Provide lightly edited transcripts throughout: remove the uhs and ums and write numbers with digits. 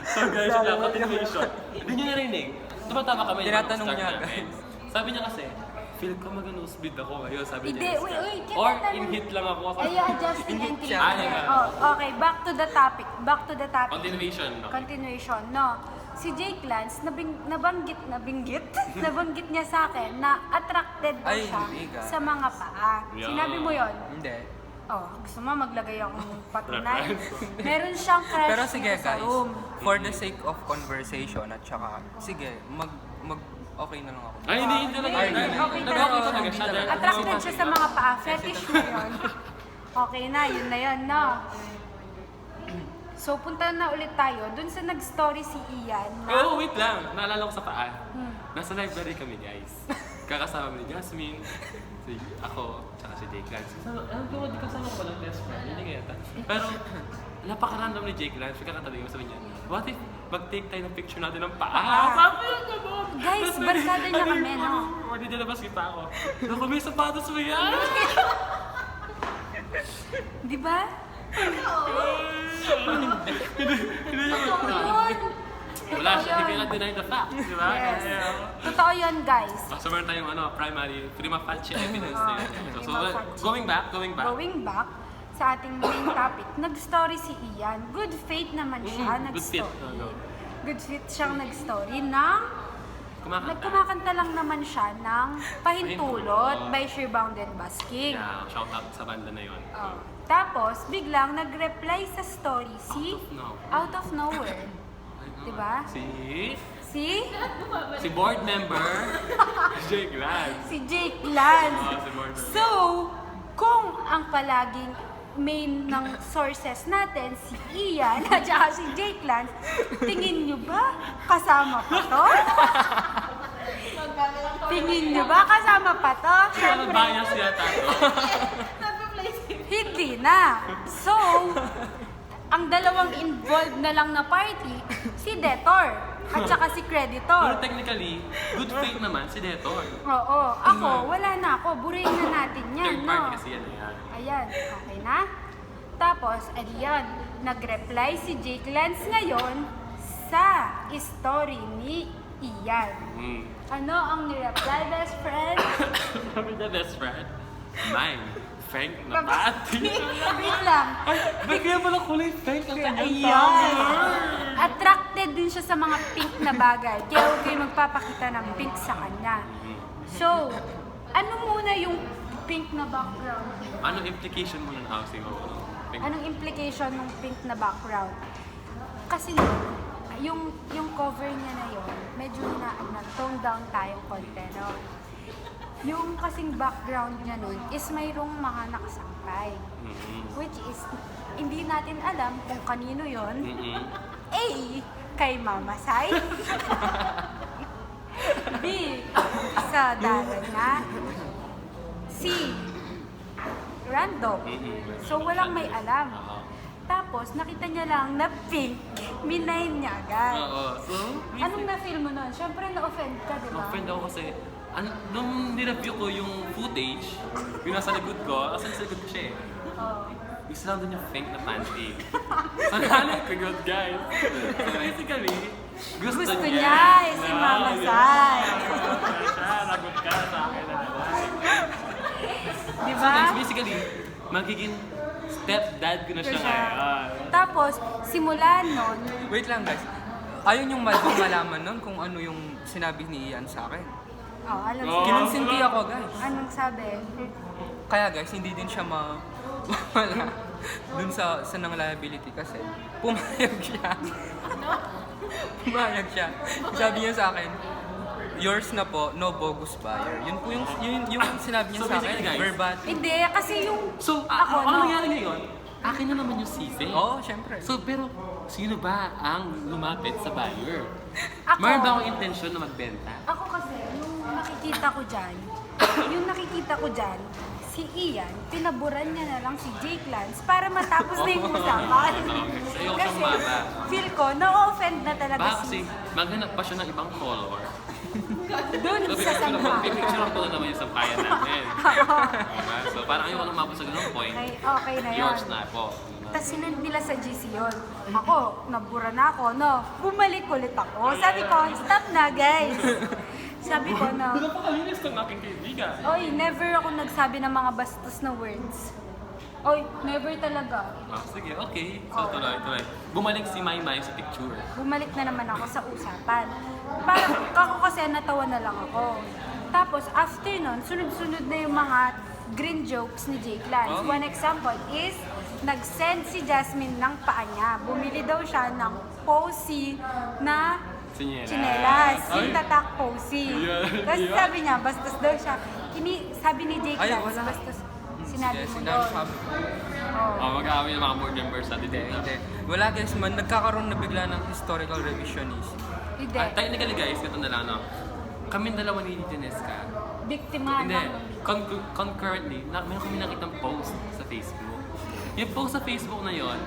So guys, yun lang, continuation. Hindi nyo narinig. Tumatama kami yung Tinatanong start niya, namin. Sabi niya kasi, feel ko mag-nose-bleed ako ngayon, sabi Hindi, niya. wait, Or tinatanong- in-hit lang ako. Ay, adjusting and Hindi siya. treatment. Oh, okay, back to the topic. Back to the topic. Continuation. Okay. Continuation, no. Si Jake Lance, nabanggit nabanggit niya sa akin na attracted daw Ay, siya hindi ka. sa mga paa. Yeah. Sinabi mo yon? Hindi. Oh, gusto mo maglagay akong patunay? Meron siyang crush Pero sige dito sa guys, room. for the sake of conversation at saka, sige, okay na lang ako. Ay, hindi talaga. Hindi, okay Nag-okay talaga. talaga siya. dahil- Attracted siya sa mga paa. Fetish mo yun. Okay na, yun, no? So, punta na ulit tayo. Dun sa nag-story si Ian. Oh, wait lang. Naalala ko sa paa. Nasa library kami, guys. Kakasama ni Jasmine, ako, tsaka si Jake Lance. Alam ko, di kasama ko lang best friend. Hindi kaya ta. Pero, napaka-random ni Jake Lance. Kakatabi ko, sabi niya, what if mag-take tayo ng picture natin ng paa? Sabi niya, gano'n. Guys, barkada niya kami, no? Or di nilabas kita ako. Naku, may sapatos mo yan! Di ba? Hindi niya Totoo mag- yun. Wala siya, Totoo hindi yun. cannot deny the fact. Di ba? Yes. Yeah. Totoo yun, guys. So meron tayong prima facie evidence na yun. So, Prima facie. going back. Going back sa ating main topic, nag-story si Ian. Good faith naman siya, Good fit. nag-story. Good fit siyang nag-story ng Kumakanta. nagkumakanta lang naman siya ng Pahintulot Pahintulot. by Sheerbound and Basking. Yeah, shout out sa banda na yun. Oh. Tapos, biglang nag-reply sa story si Out of Nowhere. Diba? Si board member, Jake Lance. Si Jake Lance. Oh, si board member. So, kung ang palaging main ng sources natin, si Ian at saka si Jake Lance, tingin nyo ba kasama pa to? Tingin nyo ba kasama pa to? Ano Siyempre, bias yata to? hindi na. So, ang dalawang involved na lang na party, si debtor at saka si Pero creditor. technically, good faith naman si Detour. Oo, ako, wala na ako. Burahin na natin Third yan, party no? kasi yan. Ayan. Ayan, okay na? Tapos, ayan, nag-reply si Jake Lance ngayon sa story ni Ian. Mm. Ano ang ni-reply, best friend? Sabi niya, best friend, mine, Frank na pati. Wait lang. Ba't kaya pala kulay Frank ang kanyang Ayan. Attracted din siya sa mga pink na bagay. Kaya huwag kayo magpapakita ng pink sa kanya. So, ano muna yung pink na background? Anong implication mo ng housing mo? Pink? Anong implication ng pink na background? Kasi yung cover niya na yun, medyo tone down tayong konti, no? Yung kasing background niya nun is mayroong mga nakasampay. Which is, hindi natin alam kung kanino yon. A. Kay Mama Sai. B. Sa dalan na. C. Random. So, walang may alam. Tapos, nakita niya lang na pink. Minayin niya agad. Oo. So, Anong na-feel mo nun? Siyempre, na-offend ka, di ba? na-offend ako kasi nung nireview ko yung footage, yung nasa likod ko, kasi nasa likod ko siya eh. Oo. Gusto lang doon yung fake na panty. So, nahanap ko yun, guys. So, basically, gusto niya eh, si Mama Sai. Siya, lagot ka sa akin na Di So, ba? guys, basically, magiging stepdad ko na siya ngayon. Tapos, simula nun, Wait lang guys. Ayun yung malaman nun kung ano yung sinabi ni Ian sa akin. alam Oh. Kinonsinti ako guys. Anong sabi? Kaya guys, hindi din siya wala dun sa nang liability kasi pumayag siya. Pumayag siya. Sabi niya sa akin, yours na po, no bogus buyer. Yun po yung sinabi niya So, sa akin, basically, guys, verbatim. Hindi, kasi yung So, ako, ano no? nangyari ngayon? Akin na naman yung sisi. Oo, syempre. So, pero, sino ba ang lumapit sa buyer? Ako. Mayroon ba akong intensyon na magbenta? Ako kasi, yung nakikita ko dyan, si Ian, pinaburan niya na lang si Jake Lance para matapos na yung usapan. Okay, so ayoko Kasi siyang maba. feel ko, na-offend na talaga Baka kasi si maghanap pa siya ng ibang follower. dun So, sa sampahan. pipicture ko na naman yung sampayan natin. Diba? So, parang ayaw ko lumabot sa ganung point. Okay na yun. Yours na po. Yun na. Tapos sinend nila sa GC yun. Ako, nabura na ako, no? Bumalik ulit ako. Sabi ko, stop na guys. Sabi ko, no? Napakalinis ng aking kaibigan. Oy, never ako nagsabi ng mga bastos na words. Oy, never talaga. Sige, okay. So, tuloy. Bumalik si Maymay sa picture. Bumalik na naman ako sa usapan. Parang ako kasi natawa na lang ako. Tapos after nun, sunod-sunod na yung mga green jokes ni Jake Lance. One example is, nag-send si Jasmine ng paa niya. Bumili daw siya ng posy na chinelas. Yung tatak posy. Kasi sabi niya, bastos daw siya. Sabi ni Jake Lance, bastos. Sinabi mo doon. Mag-aaway ng mga board members natin. Hindi. Wala guys man, nagkakaroon na bigla ng historical revisionism. Hindi. Technically guys, ito na lang, no? Kami dalawa ni Janeska. Biktima Hindi. ng... Concurrently, meron kami nakitang post sa Facebook. Yung post sa Facebook na yon,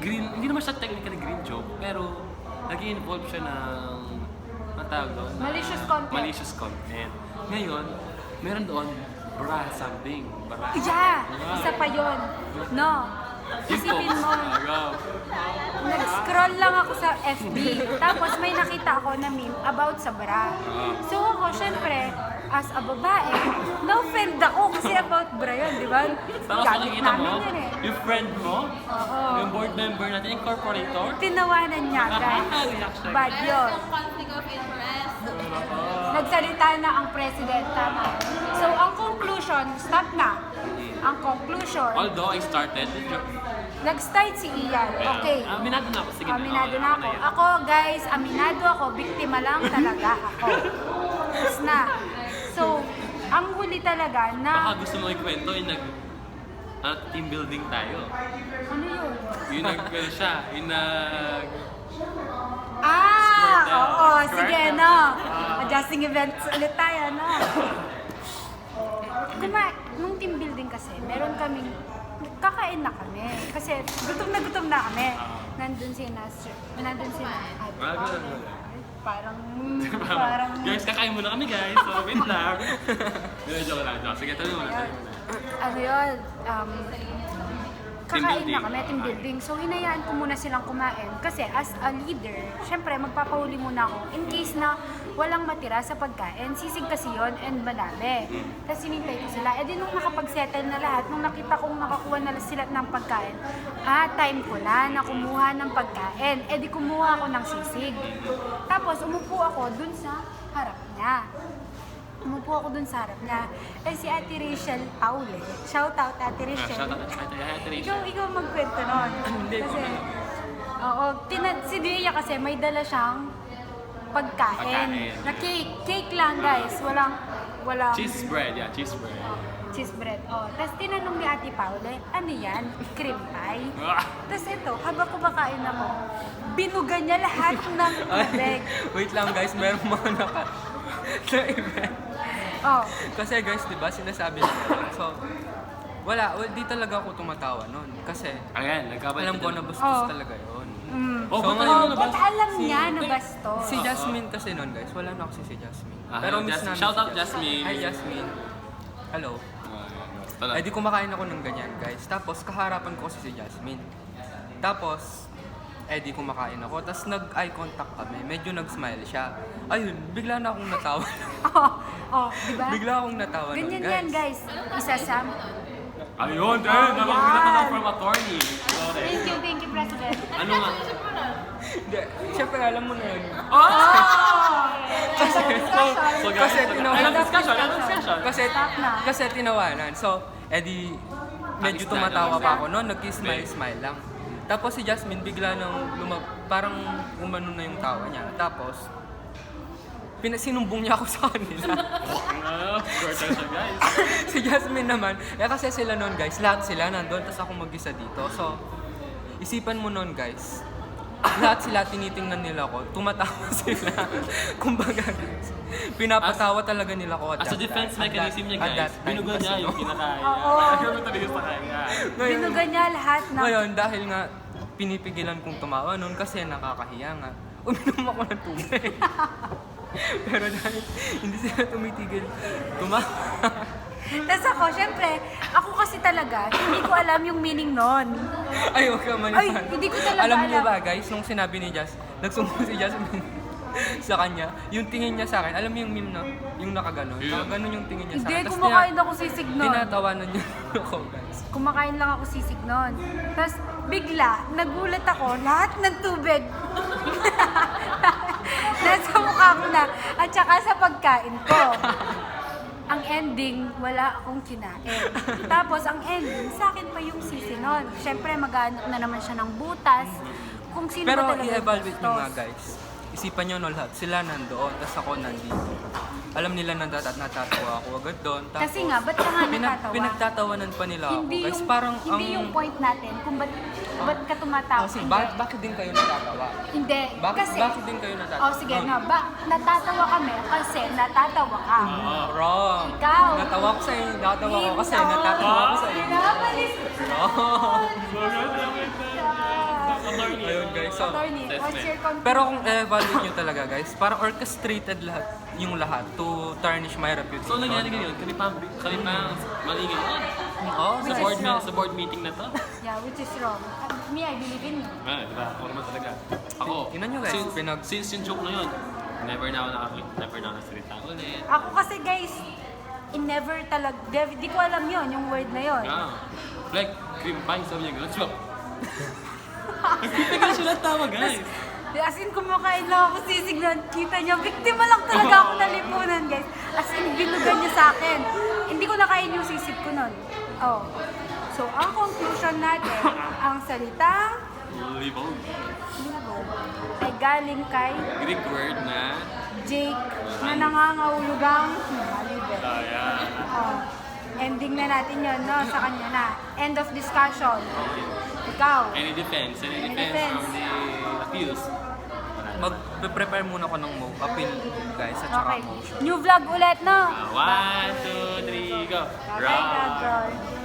green, hindi naman siya technically green joke, pero nag-involve siya ng, ang tawag doon? Malicious content. Malicious content. Ngayon, meron doon, bra something. Bra. Yeah! Isa pa yun. No. Yung Isipin post. mo, nag-scroll lang ako sa FB. Tapos may nakita ako na meme about sa bra. So ako, syempre, as a babae, na-offend ako kasi about bra yun, di ba? Tapos Gamit nakikita mo, namin yun eh. yung friend mo, Oo. yung board member natin, incorporator, Tinawanan niya, guys. reaction. Bad yun. Conflict of interest. Nagsalita na ang president, tama. So, ang conclusion, stop na. Ang conclusion, Although I started, nag-start si Ian. Okay. Aminado na ako. Sige Aminado okay, na ako. Ako, guys, aminado ako. Biktima lang talaga ako. Tapos na. So, ang huli talaga Baka na... gusto mo ikwento yung team building tayo. Ano yun? Yung siya, yung Ah! Squirt Oo, Squirt sige, no. Adjusting events ulit tayo, no? Nung team building kasi, meron kaming... Kakain na kami. Kasi gutom na kami. Nandun si Nasir. Nandun si Parang... Guys, kakain muna kami guys. So, wait lang. Joke lang. Sige, tuloy mo na. Ano yun? Team Kakain na building. kami, team building. So, hinayaan ko muna silang kumain. Kasi as a leader, syempre, magpapahuli muna ako. In case na walang matira sa pagkain, sisig kasi yun and madami. Tapos sinintay ko sila. Eh di nung nakapag-settle na lahat, nung nakita kong nakakuha na sila ng pagkain, time ko na kumuha ng pagkain. Eh di kumuha ako ng sisig. Tapos umupo ako dun sa harap niya. Umupo ako dun sa harap niya. Eh si Ate Rachel Paule. Shout out Ate Rachel. Shout out Ate Rachel. Ikaw magkwento nun. Kasi, oo, si Dia kasi may dala siyang pagkain. Na cake. Cake lang guys. Walang Cheese bread, yeah, cheese bread. cheese bread. Oh, tapos tinanong ni Ate Paule, ano yan? Cream pie? Tapos ito, habang kumakain ako, binuga niya lahat ng tubig. Wait lang guys, meron mga na-event. Oh, Kasi guys, di ba, sinasabi nila. So, di talaga ako tumatawa noon. Kasi, Ayan, nagkabalik. alam ko na bastos talaga yun. Oh, So, ba't ngayon, alam mo na ba't ba? alam niya na bastos? Si Jasmine kasi noon guys, wala na kasi si Jasmine. Hello, miss Jasmine. namin Shout si out, Jasmine. Hi Jasmine. Hello. Tala. Di kumakain ako ng ganyan guys. Tapos kaharapan ko kasi si Jasmine. Tapos, di kumakain ako. Tapos nag-eye contact kami. Medyo nag-smile siya. Ayun, bigla na akong natawa. Di ba? Bigla akong natawa nun, Ganyan yan guys. Isa sa... Ayun, nakakita from attorney. Thank you, President. Ano nga? Hindi, syempre alam mo na yun. So guys, Kasi tinawanan. Ano discussion? Kasi tinawanan. So, medyo tumatawa pa ako noon. Nag-smile lang. Tapos si Jasmine bigla nang parang umano na yung tawa niya. Tapos, sinumbong niya ako sa kanila. Siya guys. Si Jasmine naman, kasi sila noon guys, lahat sila nandun, tapos ako mag-isa dito. So, isipan mo noon guys, lahat sila tinitingnan nila ko, tumatawa sila. Kumbaga, pinapatawa talaga nila ko at As a defense mechanism niya guys, binuga niya yung kinakain. Oo. Ano talaga sa kanya? Binuga niya lahat ng... Ngayon, dahil nga pinipigilan kong tumawa noon kasi nakakahiya nga, uminom ako ng tubig. Pero dahil hindi sila tumitigil tumawa, Tapos ako, syempre, ako kasi talaga, hindi ko alam yung meaning nun. Ay, huwag ka manipan. Ay, hindi ko talaga Alam niyo alam. ba, guys, nung sinabi ni Jas, nagsumbong si Jasmine sa kanya, yung tingin niya sa akin, alam mo yung meme na, yung nakaganon? Yeah. Nakaganon yung tingin niya sa Hindi, akin. Tas kumakain ako sisig nun. tinatawanan niya ako, guys. Kumakain lang ako sisig nun. Tapos bigla, nagulat ako, lahat ng tubig. Nasa mukha ko na. At saka sa pagkain ko. Ang ending, wala akong kinain. Tapos ang ending, sa akin pa yung sisi nun. Siyempre, mag-aanak na naman siya ng butas. Kung sino Pero ba talaga i-evaluate nyo nga, gustos. guys. Isipan nyo no lahat, sila nandoon, tapos ako nandito. Alam nila na natatawa ako agad doon. Tapos, Kasi nga, ba't ka nga natatawa? pinagtatawanan pa nila ako, guys. Parang hindi yung point natin kung ba't ka tumatawa. Kasi Hindi. bakit din kayo natatawa? Hindi. kasi, Bakit din kayo natatawa? Oh, sige, no. Natatawa kami kasi natatawa ka. Wrong. Ikaw. Natawa ko sa'yo, natawa ko kasi natatawa ko sa'yo. Pinapalis. Wrong. Ayun, guys. So, Attorney, what's your conclusion? pero kung evaluate nyo talaga, guys, parang orchestrated lahat to tarnish my reputation. So, nangyari ngayon, kami pa malingay. Oo, Which sa is wrong. Sa board meeting na to. Yeah, which is wrong. Me, I believe in you. Diba? Ako naman talaga. Ako, Tingnan nyo, guys, since yung joke na yun, never na ako nasalita ulit. Ako kasi guys, never talaga, di ko alam yon yung word na yon. Like, cream pie, sabi niya gano'n. Swap! Nagkita siya tawa, guys. As in, kumakain lang ako sisig na kita niya. Biktima lang talaga ako ng lipunan, guys. As in, binugan niya sa akin. Hindi ko nakain yung sisig ko nun. Oh. So, ang conclusion natin, ang salitang Libog. libo ay galing kay Greek word na... Jake na nangangahulugang malibe. Ayan. Oh. Ending na natin yun, no? Sa kanya na. End of discussion. Ikaw. Any defense from the accused. Mag-prepare muna ako ng appeal, guys, at saka Okay. motion. New vlog ulit, no? 1, 2, 3, go! Okay, Rock! Rock.